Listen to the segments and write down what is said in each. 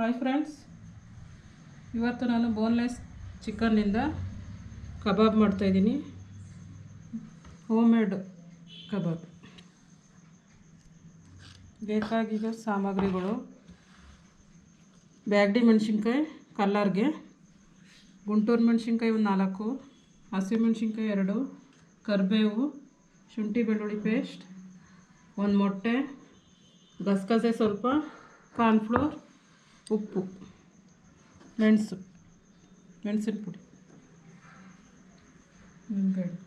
Hi friends, ಇವತ್ತು ನಾನು boneless ಚಿಕನ್ನಿಂದ ಕಬಾಬ್ ಮಾಡ್ತಾಯಿದ್ದೀನಿ. ಹೋಮ್ ಮೇಡ್ ಕಬಾಬ್. ಬೇಕಾಗಿರೋ ಸಾಮಗ್ರಿಗಳು: ಬ್ಯಾಡಗಿ ಮೆಣಸಿನ್ಕಾಯಿ ಕಲ್ಲರ್ಗೆ, ಗುಂಟೂರು ಮೆಣಸಿನ್ಕಾಯಿ ಒಂದು 4, ಹಸಿಮೆಣಸಿನ್ಕಾಯಿ 2, ಕರಿಬೇವು, ಶುಂಠಿ ಬೆಳ್ಳುಳ್ಳಿ ಪೇಸ್ಟ್, ಒಂದು ಮೊಟ್ಟೆ, ಗಸಗಸೆ ಸ್ವಲ್ಪ, ಕಾರ್ನ್ಫ್ಲೋರ್, ಉಪ್ಪು, ಮೆಣಸಿನ ಪುಡಿ, ನಿಂಬೆಹಣ್ಣು,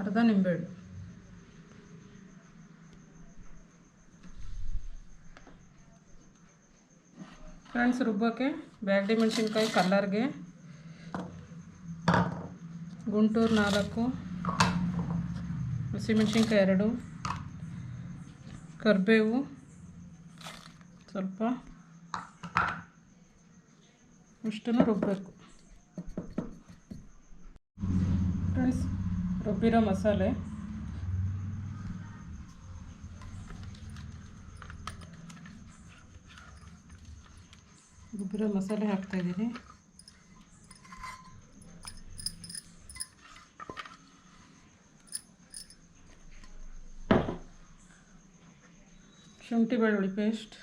ಅರ್ಧ ನಿಂಬೆಹಣ್ಣು. ಫ್ರೆಂಡ್ಸ್, ರುಬ್ಬಕ್ಕೆ ಬ್ಯಾಡಗಿ ಮೆಣಸಿನ್ಕಾಯಿ ಕಲ್ಲರ್ಗೆ, ಗುಂಟೂರು 4, ಹಸಿಮೆಣಸಿನ್ಕಾಯಿ 2, ಕರಿಬೇವು ಸ್ವಲ್ಪ, ಇಷ್ಟನ್ನು ರುಬ್ಬಬೇಕು. ಫ್ರೆಂಡ್ಸ್, ರುಬ್ಬಿರೋ ಮಸಾಲೆ: ಹಾಕ್ತಾಯಿದ್ದೀನಿ. ಶುಂಠಿ ಬೆಳ್ಳುಳ್ಳಿ ಪೇಸ್ಟ್,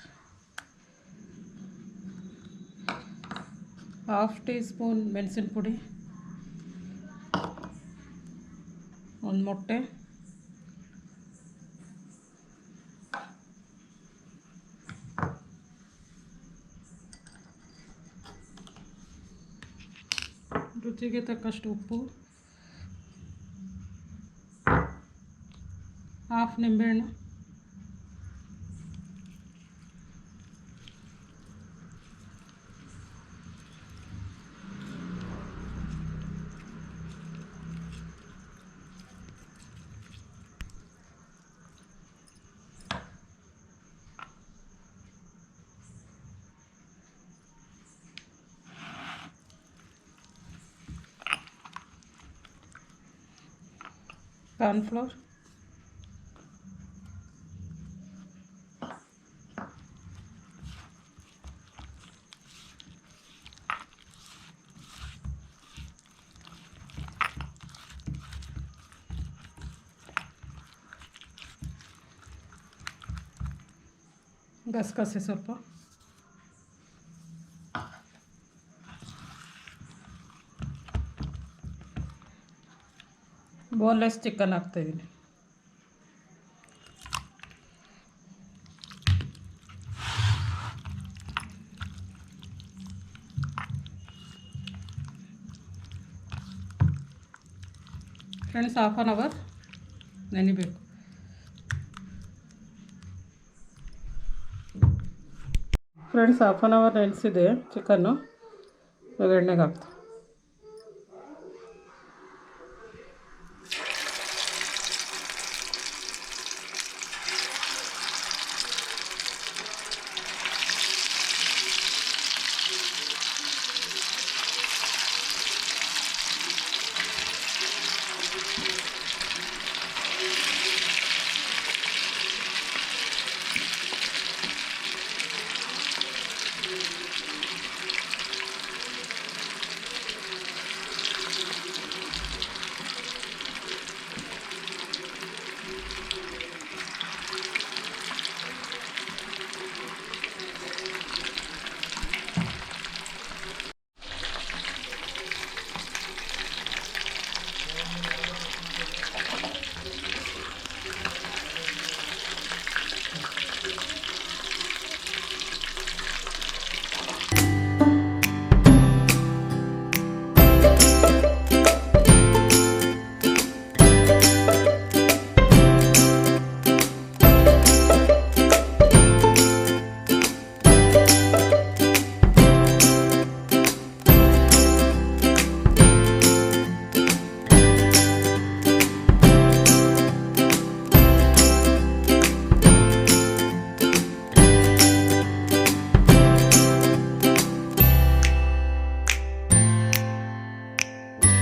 1/2 ಟೀ ಸ್ಪೂನ್ ಮೆಣಸಿನ ಪುಡಿ, ಒಂದು ಮೊಟ್ಟೆ, ರುಚಿಗೆ ತಕ್ಕಷ್ಟು ಉಪ್ಪು, 1/2 ನಿಂಬೆಹಣ್ಣು, ಕಾರ್ನ್ಫ್ಲೋರ್, ಗಸಗಸೆ ಸ್ವಲ್ಪ, ಬೋನ್ಲೆಸ್ ಚಿಕನ್ ಹಾಕ್ತಾಯಿದ್ದೀನಿ. ಫ್ರೆಂಡ್ಸ್, 1/2 ಅವರ್ ನೆನಿಬೇಕು. ಫ್ರೆಂಡ್ಸ್, 1/2 ಅವರ್ ನೆನೆಸಿದೆ ಚಿಕನ್ನು. ಇವಾಗ ಎಣ್ಣೆಗೆ ಹಾಕ್ತೀನಿ.